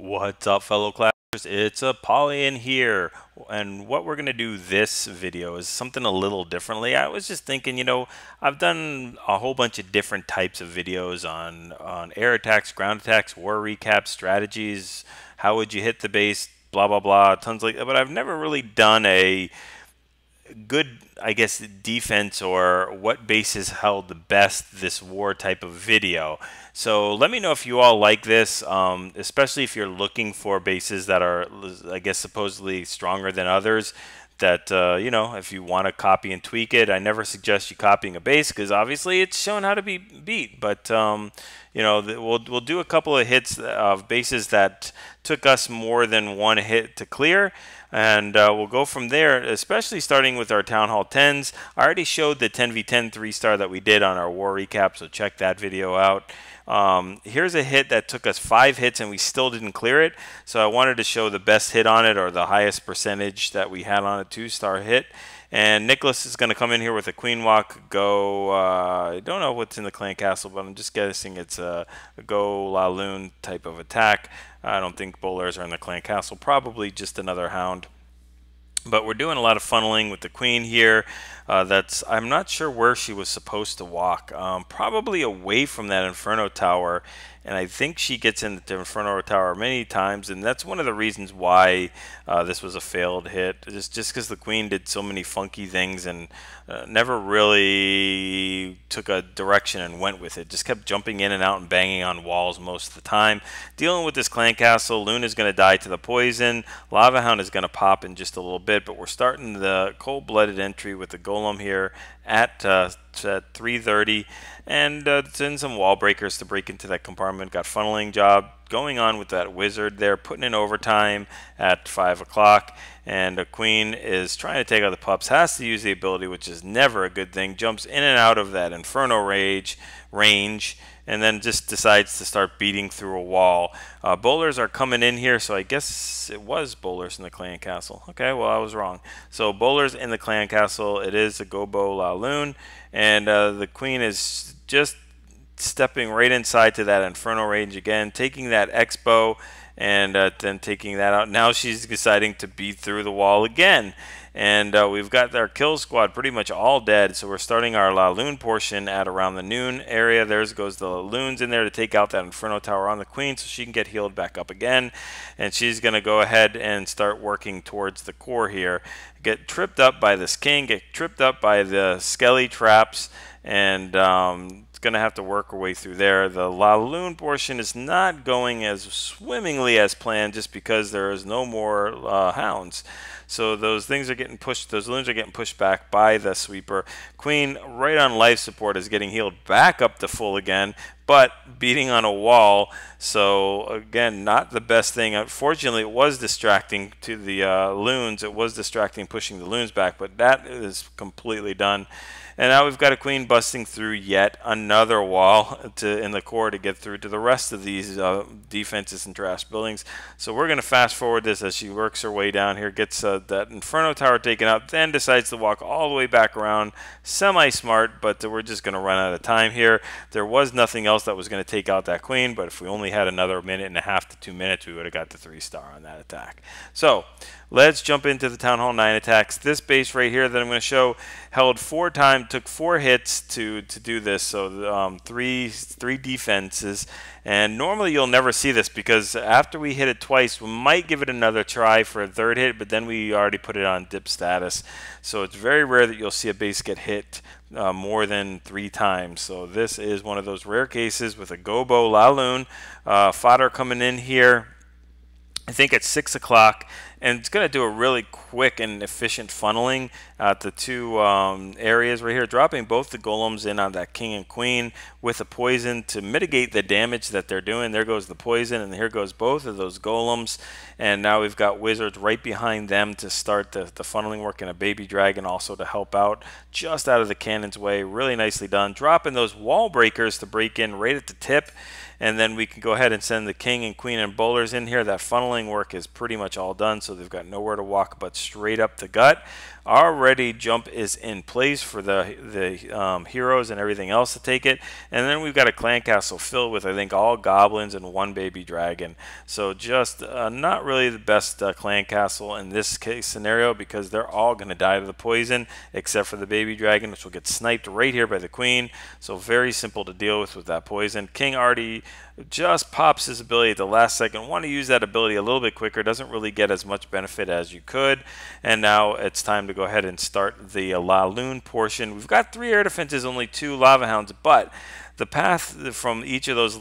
What's up, fellow classers? It's Apollyon here, and what we're going to do this video is something a little differently. I was just thinking, I've done a whole bunch of different types of videos on air attacks, ground attacks, war recaps, strategies, how would you hit the base, blah, blah, blah, tons like that, but I've never really done a good, I guess, defense or what bases held the best this war type of video. So let me know if you all like this, especially if you're looking for bases that are, I guess, supposedly stronger than others. That if you want to copy and tweak it, I never suggest you copying a base because obviously it's shown how to be beat. But we'll do a couple of hits of bases that took us more than one hit to clear. And we'll go from there, especially starting with our Town Hall 10s. I already showed the 10v10 3-star that we did on our war recap, so check that video out. Here's a hit that took us 5 hits and we still didn't clear it. So I wanted to show the best hit on it or the highest percentage that we had on a 2-star hit. And Nicholas is going to come in here with a Queen Walk, go, I don't know what's in the Clan Castle, but I'm just guessing it's a go La Lune type of attack. I don't think bowlers are in the Clan Castle, probably just another hound. But we're doing a lot of funneling with the queen here. I'm not sure where she was supposed to walk. Probably away from that Inferno Tower. And I think she gets into the Inferno Tower many times. And that's one of the reasons why this was a failed hit. Just because the queen did so many funky things and never really took a direction and went with it. Just kept jumping in and out and banging on walls most of the time. Dealing with this Clan Castle, Lune is going to die to the poison. Lava Hound is going to pop in just a little bit. But we're starting the cold-blooded entry with the Golem here at 3:30, and send some wall breakers to break into that compartment. Got funneling job going on with that wizard there, putting in overtime at 5 o'clock, and a queen is trying to take out the pups, has to use the ability, which is never a good thing, jumps in and out of that Inferno range, and then just decides to start beating through a wall. Bowlers are coming in here, so I guess it was bowlers in the Clan Castle. Okay, well, I was wrong. So bowlers in the Clan Castle, it is a Gobo La Lune, and the queen is just stepping right inside to that Inferno range again, taking that X-bow, and then taking that out. Now she's deciding to beat through the wall again. And we've got our kill squad pretty much all dead, so we're starting our La Lune portion at around the noon area. There goes the Lunes in there to take out that Inferno Tower on the queen so she can get healed back up again. And she's going to go ahead and start working towards the core here. Get tripped up by this king, get tripped up by the Skelly traps, and going to have to work our way through there. The La Lune portion is not going as swimmingly as planned just because there is no more hounds. So those things are getting pushed, those Lunes are getting pushed back by the sweeper. Queen, right on life support, is getting healed back up to full again, but beating on a wall. So again, not the best thing. Unfortunately, it was distracting to the Lunes. It was distracting pushing the Lunes back, but that is completely done. And now we've got a queen busting through yet another wall in the core to get through to the rest of these defenses and trash buildings. So we're going to fast forward this as she works her way down here, gets that Inferno Tower taken out, then decides to walk all the way back around. Semi-smart, but we're just going to run out of time here. There was nothing else that was going to take out that queen, but if we only had another minute and a half to 2 minutes, we would have got the 3-star on that attack. So let's jump into the Town Hall 9 attacks. This base right here that I'm going to show held 4 times, took 4 hits to do this, so three defenses. And normally you'll never see this because after we hit it twice, we might give it another try for a 3rd hit, but then we already put it on dip status. So it's very rare that you'll see a base get hit more than 3 times. So this is one of those rare cases with a Gobo La Lune. Fodder coming in here, I think at 6 o'clock, and it's going to do a really quick and efficient funneling at the 2 areas right here, dropping both the golems in on that king and queen with a poison to mitigate the damage that they're doing. There goes the poison, and here goes both of those golems. And now we've got wizards right behind them to start the funneling work, and a baby dragon also to help out just out of the cannon's way. Really nicely done. Dropping those wall breakers to break in right at the tip. and then we can go ahead and send the king and queen and bowlers in here. That funneling work is pretty much all done, so they've got nowhere to walk but straight up the gut. Already jump is in place for the heroes and everything else to take it, and then we've got a clan castle filled with, I think, all goblins and one baby dragon. So just not really the best clan castle in this case scenario, because they're all going to die to the poison except for the baby dragon, which will get sniped right here by the queen. So very simple to deal with that poison. King already just pops his ability at the last second. Want to use that ability a little bit quicker. Doesn't really get as much benefit as you could. And now it's time to go ahead and start the La Lune portion. We've got 3 air defenses, only 2 lava hounds, but the path from each of those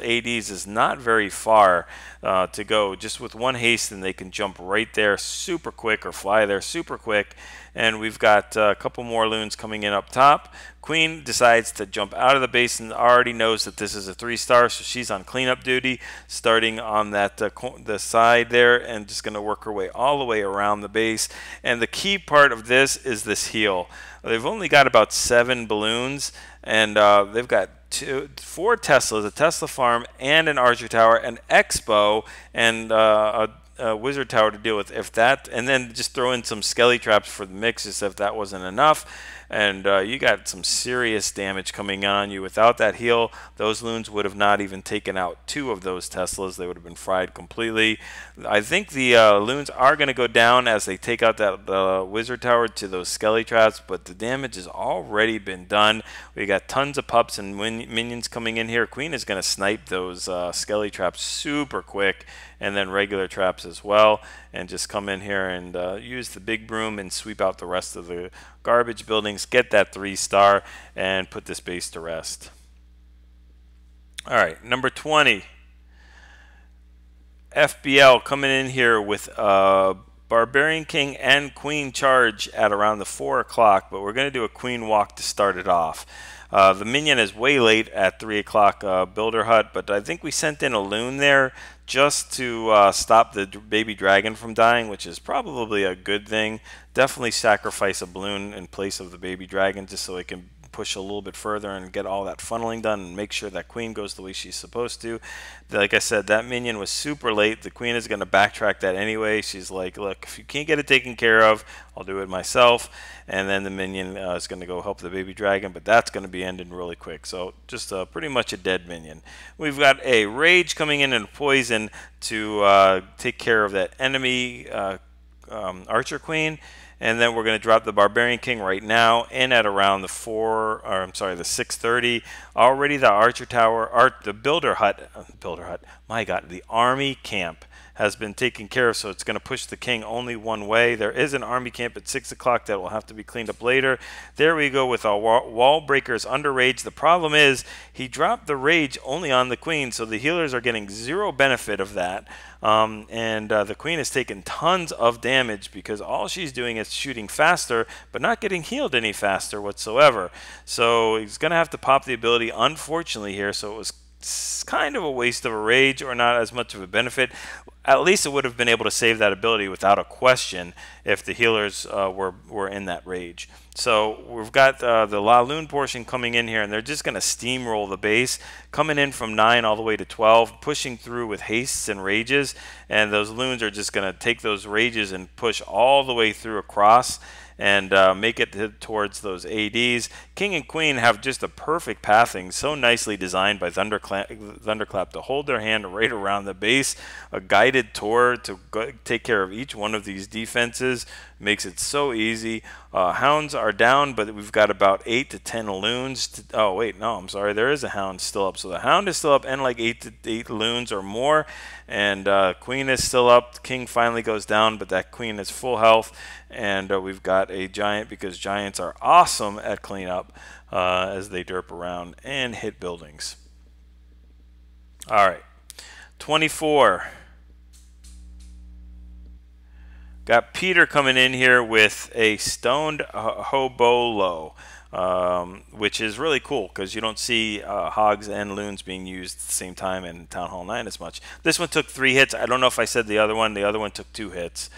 ADs is not very far to go. Just with 1 haste, and they can jump right there super quick or fly there super quick. And we've got a couple more loons coming in up top. Queen decides to jump out of the base and already knows that this is a 3-star, so she's on cleanup duty, starting on that the side there, and just going to work her way all the way around the base. And the key part of this is this heal. They've only got about 7 balloons, and they've got 4 Teslas, a Tesla farm, and an Archer Tower, an Expo, and a Wizard Tower to deal with. If that, and then just throw in some Skelly Traps for the mix, as if that wasn't enough. And you got some serious damage coming on you. Without that heal, those loons would have not even taken out 2 of those Teslas. They would have been fried completely. I think the loons are going to go down as they take out that Wizard Tower to those Skelly Traps, but the damage has already been done. We got tons of pups and minions coming in here. Queen is going to snipe those Skelly Traps super quick, and then regular traps as well, and just come in here and use the big broom and sweep out the rest of the garbage buildings, get that 3-star, and put this base to rest. Alright, number 20. FBL coming in here with Barbarian King and Queen charge at around the 4 o'clock, but we're going to do a Queen walk to start it off. The minion is way late at 3 o'clock builder hut, but I think we sent in a loon there just to stop the baby dragon from dying, which is probably a good thing. Definitely sacrifice a balloon in place of the baby dragon just so it can push a little bit further and get all that funneling done and make sure that queen goes the way she's supposed to. Like I said, that minion was super late. The queen is going to backtrack that anyway. She's like, look, if you can't get it taken care of, I'll do it myself. And then the minion is going to go help the baby dragon, but that's going to be ending really quick. So just pretty much a dead minion. We've got a rage coming in and poison to take care of that enemy archer queen. And then we're going to drop the Barbarian King right now in at around the 6:30. Already the Archer Tower, the Builder Hut, my God, the Army Camp has been taken care of, so it's going to push the king only one way. There is an army camp at 6 o'clock that will have to be cleaned up later. There we go with our wall breakers under rage. The problem is he dropped the rage only on the queen, so the healers are getting 0 benefit of that. The queen has taken tons of damage because all she's doing is shooting faster but not getting healed any faster whatsoever. So he's going to have to pop the ability, unfortunately, here. So it was kind of a waste of a rage, or not as much of a benefit. At least it would have been able to save that ability without a question if the healers were in that rage. So we've got the La Lune portion coming in here, and they're just going to steamroll the base, coming in from 9 all the way to 12, pushing through with hastes and rages, and those loons are just going to take those rages and push all the way through across and make it towards those ADs. King and Queen have just a perfect pathing, so nicely designed by Thunderclap to hold their hand right around the base. A guided tour to take care of each one of these defenses makes it so easy. Hounds are down, but we've got about 8 to 10 loons. Oh wait, no, I'm sorry, there is a hound still up. So the hound is still up, and like 8 loons or more. And Queen is still up. King finally goes down, but that Queen is full health. And we've got a giant, because giants are awesome at cleanup as they derp around and hit buildings. All right, 24. Got Peter coming in here with a stoned hobolo, which is really cool because you don't see hogs and loons being used at the same time in Town Hall 9 as much. This one took 3 hits. I don't know if I said the other one. The other one took 2 hits.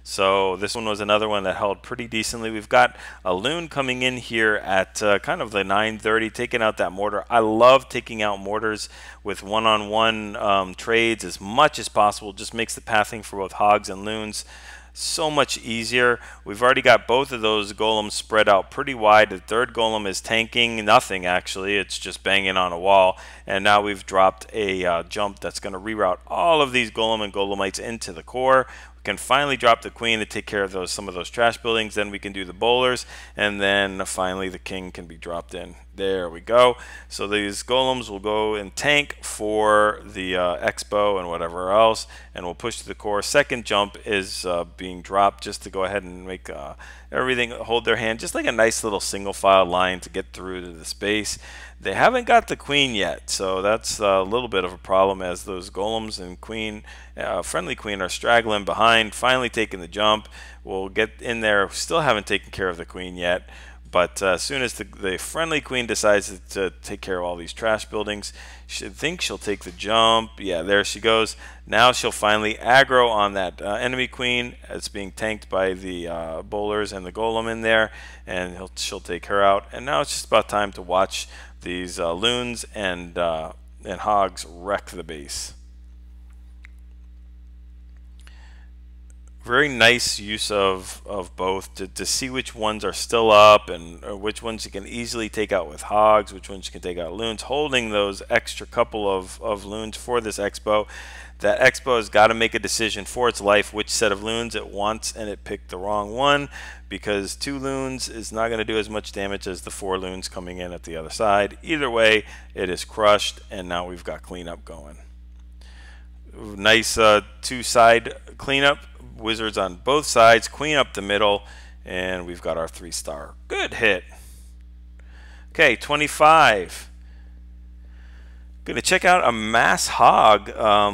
So this one was another one that held pretty decently. We've got a loon coming in here at kind of the 9:30, taking out that mortar. I love taking out mortars with one-on-one trades as much as possible. Just makes the pathing for both hogs and loons so much easier. We've already got both of those golems spread out pretty wide. The third golem is tanking nothing, actually. It's just banging on a wall. And now we've dropped a jump that's going to reroute all of these golem and golemites into the core. We can finally drop the queen to take care of some of those trash buildings. Then we can do the bowlers, and then finally the king can be dropped in. There we go. So these golems will go and tank for the expo and whatever else, and we'll push to the core. Second jump is being dropped just to go ahead and make everything hold their hand, just like a nice little single file line to get through to the space. They haven't got the queen yet, so that's a little bit of a problem, as those golems and queen, friendly queen, are straggling behind, finally taking the jump. We'll get in there. Still haven't taken care of the queen yet, but as soon as the friendly queen decides to take care of all these trash buildings, she thinks she'll take the jump. Yeah, there she goes. Now she'll finally aggro on that enemy queen. It's being tanked by the bowlers and the golem in there, and she'll take her out. And now it's just about time to watch these loons and hogs wreck the base. Very nice use of both to see which ones are still up and which ones you can easily take out with hogs, which ones you can take out loons, holding those extra couple of loons for this expo. That expo has got to make a decision for its life which set of loons it wants, and it picked the wrong one, because 2 loons is not going to do as much damage as the 4 loons coming in at the other side. Either way, it is crushed, and now we've got cleanup going. Nice 2-side cleanup. Wizards on both sides, queen up the middle, and we've got our 3-star. Good hit. Okay, 25. Going to check out a mass hog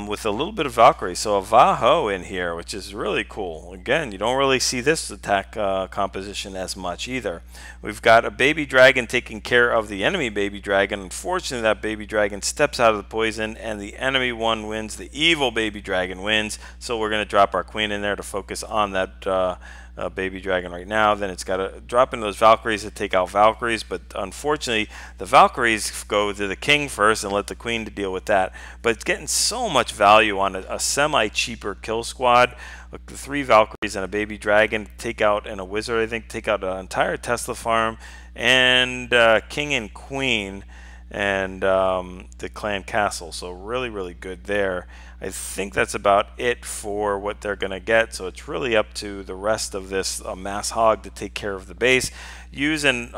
with a little bit of Valkyrie. So a Vaho in here, which is really cool. Again, you don't really see this attack composition as much either. We've got a baby dragon taking care of the enemy baby dragon. Unfortunately, that baby dragon steps out of the poison, and the enemy one wins. The evil baby dragon wins. So we're going to drop our queen in there to focus on that baby dragon right now. Then it's got to drop into those Valkyries to take out Valkyries, but unfortunately the Valkyries go to the king first and let the queen to deal with that. But it's getting so much value on a semi-cheaper kill squad. Look, the 3 Valkyries and a baby dragon take out, and a wizard, I think, take out an entire Tesla farm, and king and queen, and the clan castle. So really, really good there. I think that's about it for what they're going to get. So it's really up to the rest of this mass hog to take care of the base, using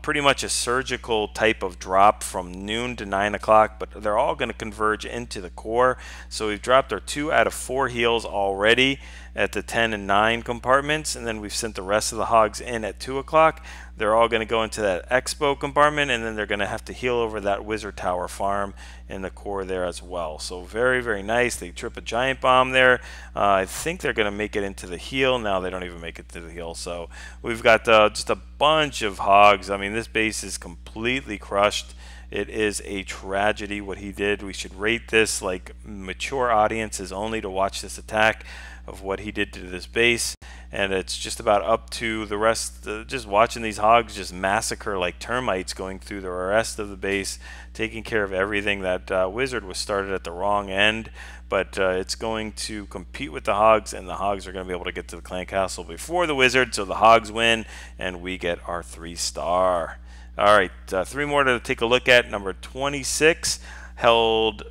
pretty much a surgical type of drop from noon to 9 o'clock, but they're all going to converge into the core. So we've dropped our 2 out of 4 heals already at the 10 and 9 compartments, and then we've sent the rest of the hogs in at 2 o'clock. They're all going to go into that expo compartment, and then they're going to have to heal over that wizard tower farm in the core there as well. So very, very nice. They trip a giant bomb there. I think they're going to make it into the heal. Now they don't even make it to the heal. So we've got just a bunch of hogs. I mean, this base is completely crushed. It is a tragedy what he did. We should rate this like mature audiences only to watch this attack of what he did to this base, and it's just about up to the rest, just watching these hogs just massacre like termites going through the rest of the base, taking care of everything. That wizard was started at the wrong end, but it's going to compete with the hogs, and the hogs are going to be able to get to the clan castle before the wizard, so the hogs win, and we get our 3-star. All right, 3 more to take a look at. Number 26 held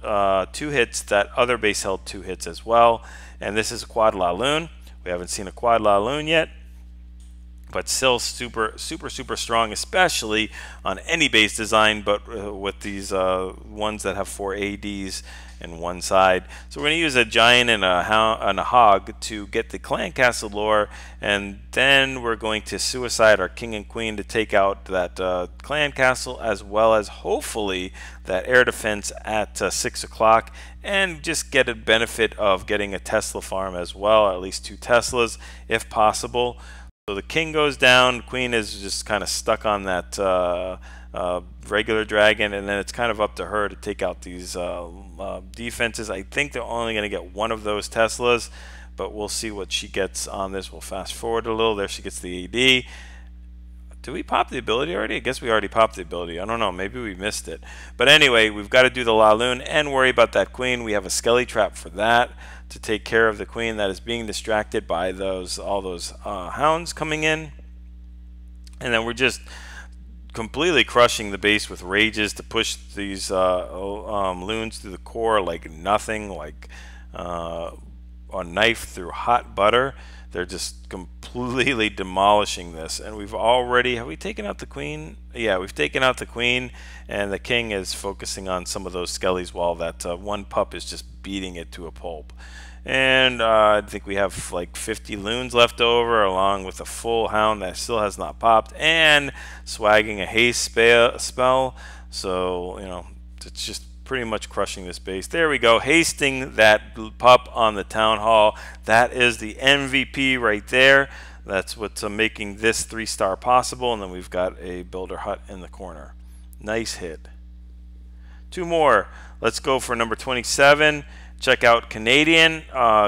2 hits. That other base held 2 hits as well. And this is a quad la loon. We haven't seen a quad la loon yet, but still super strong, especially on any base design, but with these ones that have 4 ADs in one side. So we're going to use a giant and a hog to get the clan castle lore, and then we're going to suicide our king and queen to take out that clan castle, as well as hopefully that air defense at 6 o'clock, and just get a benefit of getting a Tesla farm as well, at least 2 Teslas if possible. So the king goes down, queen is just kind of stuck on that regular dragon, and then it's kind of up to her to take out these defenses. I think they're only going to get 1 of those Teslas, but we'll see what she gets on this. We'll fast forward a little. There she gets the AD. Did we pop the ability already? I guess we already popped the ability. I don't know. Maybe we missed it. But anyway, we've got to do the Laloon and worry about that queen. We have a Skelly Trap for that to take care of the queen that is being distracted by all those hounds coming in. And then we're just completely crushing the base with rages to push these loons through the core like nothing, like a knife through hot butter. They're just completely demolishing this. And have we taken out the queen? Yeah, we've taken out the queen, and the king is focusing on some of those skellies while that one pup is just beating it to a pulp. And I think we have like 50 loons left over, along with a full hound that still has not popped, and swagging a haste spell. So, you know, it's just pretty much crushing this base. There we go, hasting that pup on the town hall. That is the MVP right there. That's what's making this 3-star possible. And then we've got a builder hut in the corner. Nice hit. 2 more. Let's go for number 27. Check out Canadian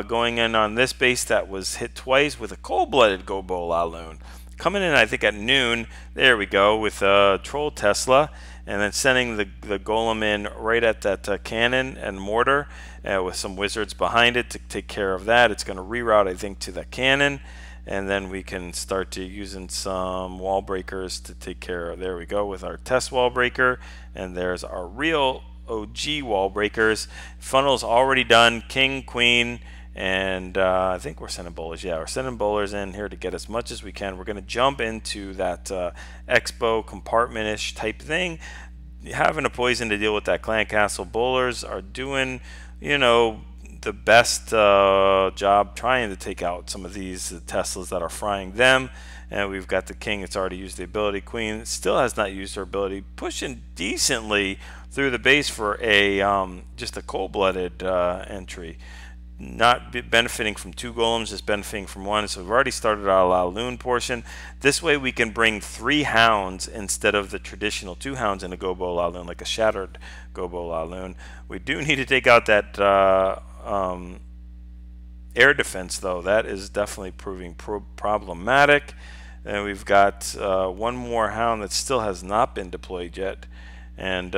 going in on this base that was hit twice with a cold-blooded Gobo Laloon. Coming in, I think, at noon. There we go, with Troll Tesla. And then sending the golem in right at that cannon and mortar with some wizards behind it to take care of that. It's going to reroute, I think, to the cannon. And then we can start to using some wall breakers to take care of. There we go with our test wall breaker. And there's our real OG wall breakers. Funnel's already done. King, queen, and I think we're sending bowlers. Yeah, we're sending bowlers in here to get as much as we can. We're going to jump into that expo compartment-ish type thing. Having a poison to deal with that clan castle. Bowlers are doing, you know, the best job trying to take out some of these Teslas that are frying them. And we've got the king. It's already used the ability. Queen still has not used her ability. Pushing decently through the base for a just a cold-blooded entry. Not benefiting from 2 golems, just benefiting from 1. So we've already started our Laloon portion. This way we can bring 3 hounds instead of the traditional 2 hounds in a Gobo Laloon, like a shattered Gobo Laloon. We do need to take out that air defense, though. That is definitely proving problematic. And we've got 1 more hound that still has not been deployed yet. And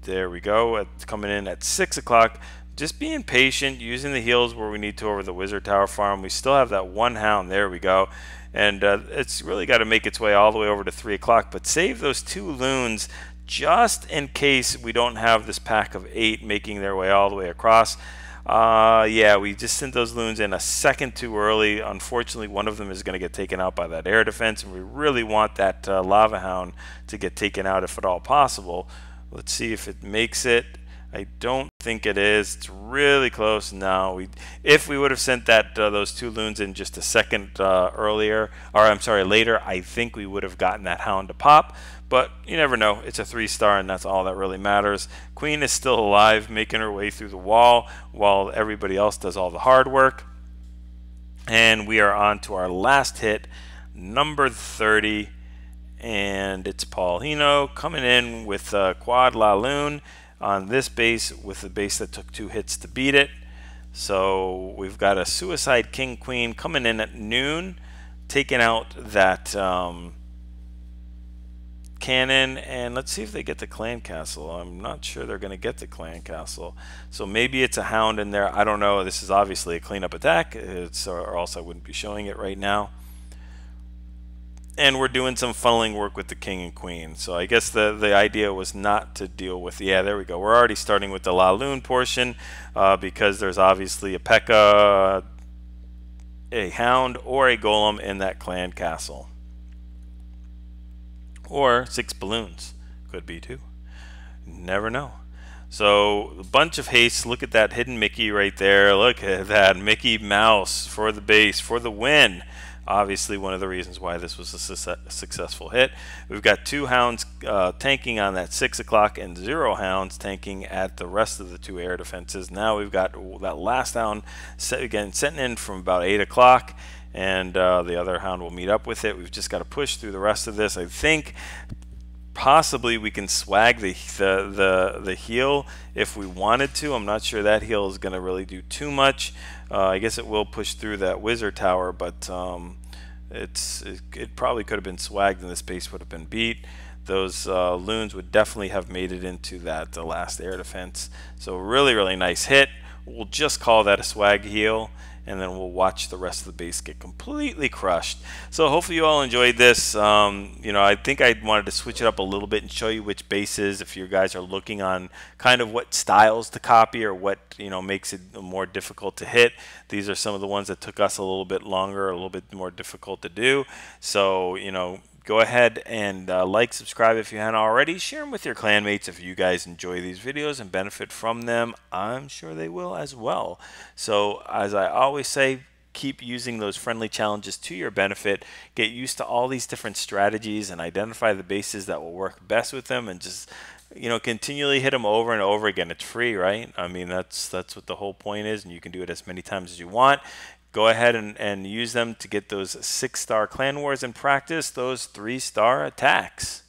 there we go. It's coming in at 6 o'clock. Just being patient, using the heals where we need to over the wizard tower farm. We still have that 1 hound. There we go. And it's really got to make its way all the way over to 3 o'clock. But save those 2 loons just in case we don't have this pack of 8 making their way all the way across. Yeah, we just sent those loons in a second too early. Unfortunately, one of them is going to get taken out by that air defense, and we really want that lava hound to get taken out if at all possible. Let's see if it makes it. I don't think it is. It's really close. No, if we would have sent that those 2 loons in just a second earlier, or I'm sorry, later, I think we would have gotten that hound to pop. But you never know. It's a 3-star, and that's all that really matters. Queen is still alive, making her way through the wall while everybody else does all the hard work. And we are on to our last hit, number 30, and it's Paulino coming in with Quad Laloon on this base with the base that took 2 hits to beat it. So we've got a Suicide King Queen coming in at noon, taking out that cannon, and let's see if they get the clan castle. I'm not sure they're going to get the clan castle, so maybe it's a hound in there. I don't know. This is obviously a cleanup attack, or else I wouldn't be showing it right now. And we're doing some funneling work with the king and queen, so I guess the idea was not to deal with, yeah, there we go, we're already starting with the Laloon portion because there's obviously a P.E.K.K.A, a hound, or a golem in that clan castle. Or 6 balloons. Could be 2. Never know. So a bunch of haste. Look at that hidden Mickey right there. Look at that Mickey Mouse for the base, for the win. Obviously one of the reasons why this was a successful hit. We've got 2 hounds tanking on that 6 o'clock and 0 hounds tanking at the rest of the 2 air defenses. Now we've got that last hound again setting in from about 8 o'clock. And the other hound will meet up with it. We've just got to push through the rest of this. I think Possibly we can swag the heal if we wanted to. I'm not sure that heal is going to really do too much. I guess it will push through that wizard tower, but it probably could have been swagged and the space would have been beat. Those loons would definitely have made it into that last air defense. So really nice hit. We'll just call that a swag heal, and then we'll watch the rest of the base get completely crushed. So hopefully you all enjoyed this. You know, I think I wanted to switch it up a little bit and show you which bases, if you guys are looking on kind of what styles to copy or what, you know, makes it more difficult to hit. These are some of the ones that took us a little bit longer, a little bit more difficult to do. So, you know, go ahead and like, subscribe if you haven't already. Share them with your clanmates if you guys enjoy these videos and benefit from them. I'm sure they will as well. So as I always say, keep using those friendly challenges to your benefit. Get used to all these different strategies and identify the bases that will work best with them, and just, you know, continually hit them over and over again. It's free, right? I mean, that's what the whole point is, and you can do it as many times as you want. Go ahead and use them to get those 6-star clan wars and practice those 3-star attacks.